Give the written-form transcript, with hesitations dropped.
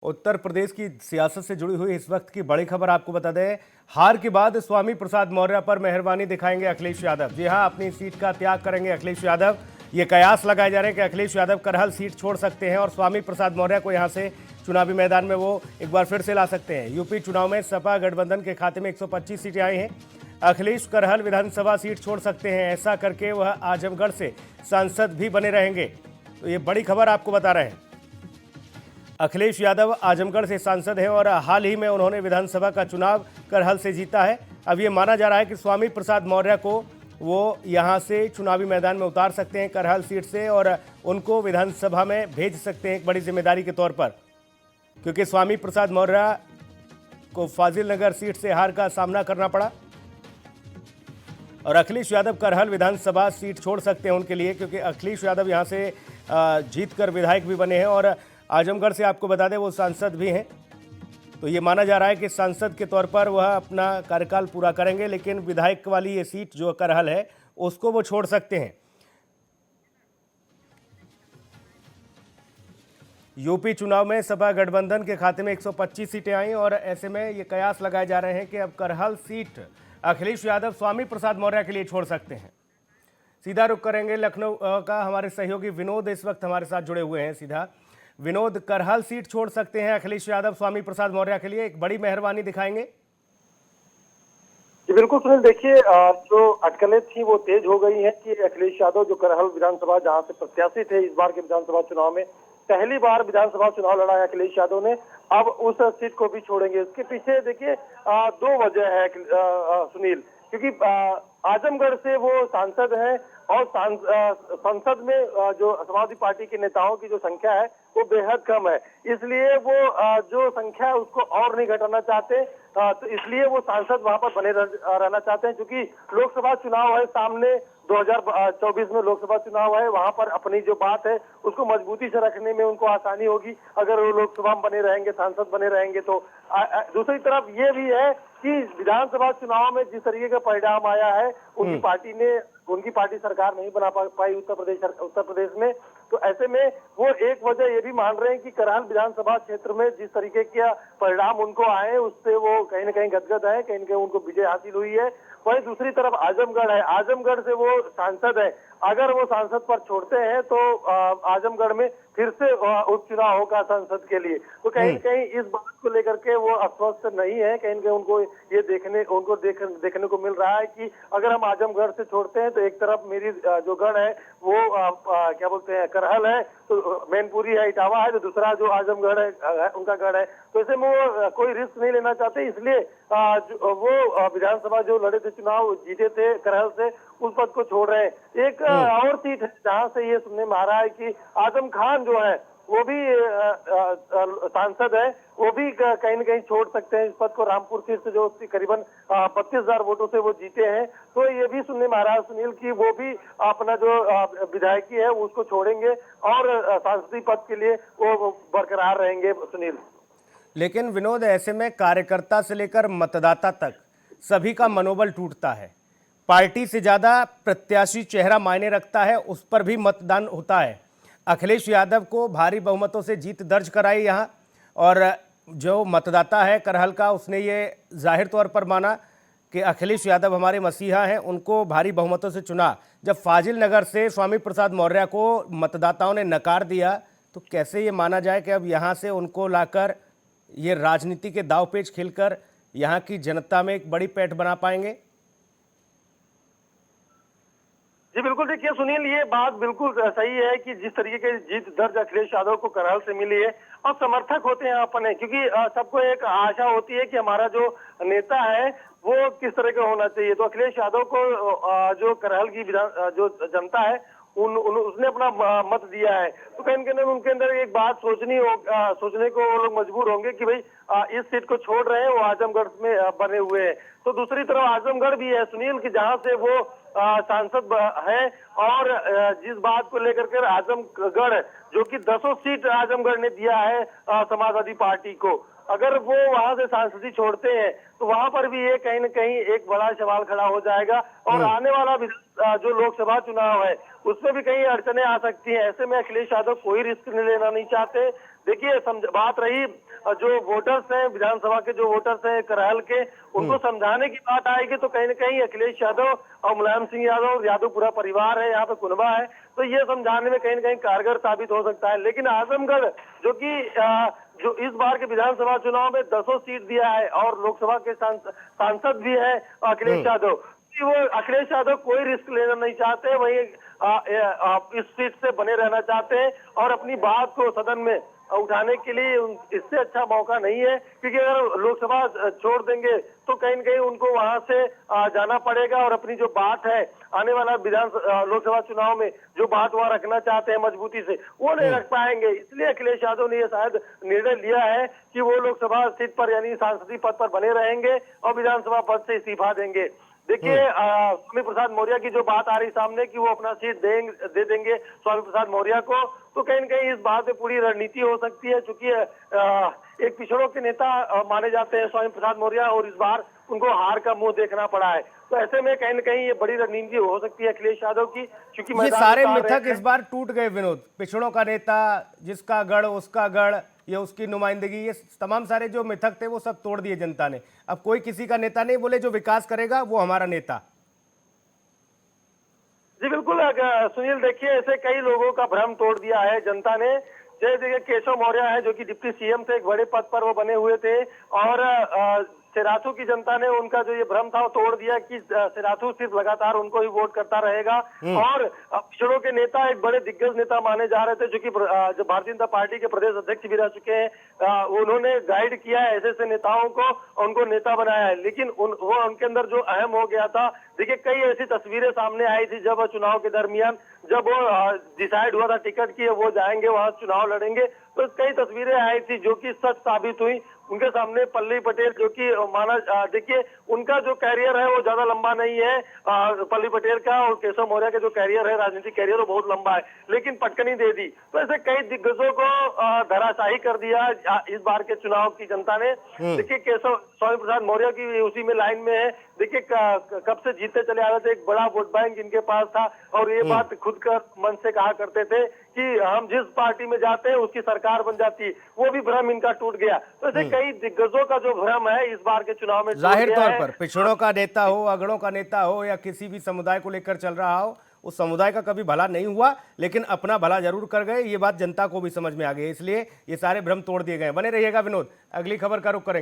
उत्तर प्रदेश की सियासत से जुड़ी हुई इस वक्त की बड़ी खबर आपको बता दें। हार के बाद स्वामी प्रसाद मौर्य पर मेहरबानी दिखाएंगे अखिलेश यादव। जी हां, अपनी सीट का त्याग करेंगे अखिलेश यादव। ये कयास लगाए जा रहे हैं कि अखिलेश यादव करहल सीट छोड़ सकते हैं और स्वामी प्रसाद मौर्य को यहां से चुनावी मैदान में वो एक बार फिर से ला सकते हैं। यूपी चुनाव में सपा गठबंधन के खाते में 125 सीटें आई हैं। अखिलेश करहल विधानसभा सीट छोड़ सकते हैं। ऐसा करके वह आजमगढ़ से सांसद भी बने रहेंगे। तो ये बड़ी खबर आपको बता रहे हैं। अखिलेश यादव आजमगढ़ से सांसद हैं और हाल ही में उन्होंने विधानसभा का चुनाव करहल से जीता है। अब ये माना जा रहा है कि स्वामी प्रसाद मौर्य को वो यहां से चुनावी मैदान में उतार सकते हैं करहल सीट से और उनको विधानसभा में भेज सकते हैं एक बड़ी जिम्मेदारी के तौर पर, क्योंकि स्वामी प्रसाद मौर्य को फाजिल नगर सीट से हार का सामना करना पड़ा और अखिलेश यादव करहल विधानसभा सीट छोड़ सकते हैं उनके लिए, क्योंकि अखिलेश यादव यहां से जीतकर विधायक भी बने हैं और आजमगढ़ से आपको बता दें वो सांसद भी हैं। तो ये माना जा रहा है कि सांसद के तौर पर वह अपना कार्यकाल पूरा करेंगे, लेकिन विधायक वाली ये सीट जो करहल है उसको वो छोड़ सकते हैं। यूपी चुनाव में सपा गठबंधन के खाते में 125 सीटें आई और ऐसे में ये कयास लगाए जा रहे हैं कि अब करहल सीट अखिलेश यादव स्वामी प्रसाद मौर्य के लिए छोड़ सकते हैं। सीधा रुख करेंगे लखनऊ का। हमारे सहयोगी विनोद इस वक्त हमारे साथ जुड़े हुए हैं। सीधा विनोद, करहल सीट छोड़ सकते हैं अखिलेश यादव स्वामी प्रसाद मौर्य के लिए, एक बड़ी मेहरबानी दिखाएंगे? जी बिल्कुल सुनील, देखिए जो अटकलें थी वो तेज हो गई हैं कि अखिलेश यादव जो करहल विधानसभा जहां से प्रत्याशी थे इस बार के विधानसभा चुनाव में, पहली बार विधानसभा चुनाव लड़ा है अखिलेश यादव ने, अब उस सीट को भी छोड़ेंगे। इसके पीछे देखिए दो वजह है सुनील, क्योंकि आजमगढ़ से वो सांसद हैं और संसद में जो समाजवादी पार्टी के नेताओं की जो संख्या है वो बेहद कम है, इसलिए वो जो संख्या है उसको और नहीं घटाना चाहते। तो इसलिए वो सांसद वहां पर बने रहना चाहते हैं, क्योंकि लोकसभा चुनाव है सामने, 2024 में लोकसभा चुनाव है, वहां पर अपनी जो बात है उसको मजबूती से रखने में उनको आसानी होगी अगर वो लोकसभा में बने रहेंगे, सांसद बने रहेंगे। तो दूसरी तरफ ये भी है कि विधानसभा चुनाव में जिस तरीके का परिणाम आया है, उनकी पार्टी सरकार नहीं बना पाई उत्तर प्रदेश में। तो ऐसे में वो एक वजह ये भी मान रहे हैं कि करहल विधानसभा क्षेत्र में जिस तरीके का परिणाम उनको आए उससे वो कहीं ना कहीं गदगद है, कहीं ना कहीं उनको विजय हासिल हुई है। वहीं दूसरी तरफ आजमगढ़ है, आजमगढ़ से वो सांसद है, अगर वो सांसद पर छोड़ते हैं तो आजमगढ़ में फिर से उपचुनाव होगा संसद के लिए। तो कहीं न कहीं इस बात को लेकर के वो अस्वस्थ नहीं है, कहीं न कहीं उनको ये देखने को मिल रहा है कि अगर हम आजमगढ़ से छोड़ते हैं तो एक तरफ मेरी जो गढ़ है वो क्या बोलते हैं करहल है, तो मैनपुरी है, इटावा है, तो दूसरा जो आजमगढ़ है उनका गढ़ है। तो ऐसे में वो कोई रिस्क नहीं लेना चाहते, इसलिए वो विधानसभा जो लड़े थे चुनाव जीते थे करहल से, उस पद को छोड़ रहे हैं। एक और सीट है जहां से ये सुनने में आ रहा है कि आजम खान जो है वो भी सांसद है, वो भी कहीं न कहीं छोड़ सकते हैं इस पद को। रामपुर सीट से जो करीबन 32,000 वोटों से वो जीते हैं, तो ये भी सुनने में आ रहा है सुनील की वो भी अपना जो विधायकी है उसको छोड़ेंगे और सांसदीय पद के लिए वो बरकरार रहेंगे सुनील। लेकिन विनोद, ऐसे में कार्यकर्ता से लेकर मतदाता तक सभी का मनोबल टूटता है। पार्टी से ज्यादा प्रत्याशी चेहरा मायने रखता है, उस पर भी मतदान होता है। अखिलेश यादव को भारी बहुमतों से जीत दर्ज कराई यहाँ, और जो मतदाता है करहल का उसने ये जाहिर तौर पर माना कि अखिलेश यादव हमारे मसीहा हैं, उनको भारी बहुमतों से चुना। जब फाजिल नगर से स्वामी प्रसाद मौर्य को मतदाताओं ने नकार दिया, तो कैसे ये माना जाए कि अब यहाँ से उनको लाकर ये राजनीति के दांवपेच खेलकर यहाँ की जनता में एक बड़ी पैठ बना पाएंगे? जी बिल्कुल, देखिए सुनील, ये बात बिल्कुल सही है कि जिस तरीके की जीत दर्ज अखिलेश यादव को करहल से मिली है, और समर्थक होते हैं अपने, क्योंकि सबको एक आशा होती है कि हमारा जो नेता है वो किस तरह का होना चाहिए। तो अखिलेश यादव को जो करहल की जो जनता है उसने अपना मत दिया है, तो कहीं न कहीं उनके अंदर एक बात सोचने को वो लोग मजबूर होंगे कि भाई इस सीट को छोड़ रहे हैं, वो आजमगढ़ में बने हुए हैं। तो दूसरी तरफ आजमगढ़ भी है सुनील, कि जहां से वो सांसद है, और जिस बात को लेकर के आजमगढ़ जो कि 10 सीट आजमगढ़ ने दिया है समाजवादी पार्टी को, अगर वो वहां से सांसदी छोड़ते हैं तो वहां पर भी ये कहीं न कहीं एक बड़ा सवाल खड़ा हो जाएगा, और आने वाला जो लोकसभा चुनाव है उसमें भी कई अड़चने आ सकती हैं। ऐसे में अखिलेश यादव कोई रिस्क लेना नहीं चाहते, देखिए बात रही जो वोटर्स हैं, विधानसभा के जो वोटर्स हैं करहल के, उनको समझाने की बात आएगी तो कहीं ना कहीं अखिलेश यादव और मुलायम सिंह यादव, यादव पूरा परिवार है, यहाँ पे कुनबा है, तो ये समझाने में कहीं ना कहीं कारगर साबित हो सकता है। लेकिन आजमगढ़ जो कि जो इस बार के विधानसभा चुनाव में 10 सीट दिया है और लोकसभा के सांसद भी है अखिलेश यादव, कि वो अखिलेश यादव कोई रिस्क लेना नहीं चाहते, वही इस सीट से बने रहना चाहते हैं और अपनी बात को सदन में उठाने के लिए इससे अच्छा मौका नहीं है, क्योंकि अगर लोकसभा छोड़ देंगे तो कहीं न कहीं उनको वहां से जाना पड़ेगा और अपनी जो बात है आने वाला लोकसभा चुनाव में जो बात वहां रखना चाहते हैं मजबूती से, वो नहीं रख पाएंगे। इसलिए अखिलेश यादव ने यह शायद निर्णय लिया है कि वो लोकसभा सीट पर यानी सांसदीय पद पर बने रहेंगे और विधानसभा पद से इस्तीफा देंगे। देखिए स्वामी प्रसाद मौर्य की जो बात आ रही सामने कि वो अपना सीट दे देंगे स्वामी प्रसाद मौर्य को, तो कहीं न कहीं इस बात में पूरी रणनीति हो सकती है, क्योंकि एक पिछड़ों के नेता माने जाते हैं स्वामी प्रसाद मौर्य और इस बार उनको हार का मुंह देखना पड़ा है। तो ऐसे में कहीं न कहीं ये बड़ी रणनीति हो सकती है अखिलेश यादव की, क्योंकि ये सारे मिथक इस बार टूट गए विनोद। पिछड़ों का नेता, जिसका गढ़ उसका गढ़, ये उसकी नुमाइंदगी, ये तमाम सारे जो मिथक थे वो सब तोड़ दिए जनता ने। अब कोई किसी का नेता नहीं, बोले जो विकास करेगा वो हमारा नेता। जी बिल्कुल सुनील, देखिए ऐसे कई लोगों का भ्रम तोड़ दिया है जनता ने। जैसे केशव मौर्य है जो कि डिप्टी सीएम थे, एक बड़े पद पर वो बने हुए थे, और सिराथू की जनता ने उनका जो ये भ्रम था वो तोड़ दिया कि सिराथू सिर्फ लगातार उनको ही वोट करता रहेगा। और पिछड़ों के नेता एक बड़े दिग्गज नेता माने जा रहे थे, जो कि जो भारतीय जनता पार्टी के प्रदेश अध्यक्ष भी रह चुके हैं, उन्होंने गाइड किया है ऐसे ऐसे नेताओं को, उनको नेता बनाया है। लेकिन वो उनके अंदर जो अहम हो गया था, देखिए कई ऐसी तस्वीरें सामने आई थी जब चुनाव के दरमियान, जब वो डिसाइड हुआ था टिकट की वो जाएंगे वहां चुनाव लड़ेंगे, तो कई तस्वीरें आई थी जो कि सच साबित हुई। उनके सामने पल्ली पटेल जो कि देखिए उनका जो कैरियर है वो ज्यादा लंबा नहीं है पल्ली पटेल का, और केशव मौर्य का जो कैरियर है, राजनीतिक कैरियर, वो बहुत लंबा है, लेकिन पटकनी दे दी। तो ऐसे कई दिग्गजों को धराशाही कर दिया इस बार के चुनाव की जनता ने। देखिए केशव स्वामी प्रसाद मौर्य की उसी में लाइन में है। देखिए कब से जीतते चले आ रहे थे, एक बड़ा वोट बैंक इनके पास था, और ये बात खुद कर मन से कहा करते थे कि हम जिस पार्टी में जाते हैं उसकी सरकार बन जाती है। वो भी भ्रम इनका टूट गया। तो ऐसे कई दिग्गजों का जो भ्रम है इस बार के चुनाव में जाहिर तौर पर पिछड़ों का नेता हो, अगड़ों का नेता हो, या किसी भी समुदाय को लेकर चल रहा हो, उस समुदाय का कभी भला नहीं हुआ, लेकिन अपना भला जरूर कर गए। ये बात जनता को भी समझ में आ गई, इसलिए ये सारे भ्रम तोड़ दिए गए। बने रहिएगा विनोद, अगली खबर का रुख करेंगे।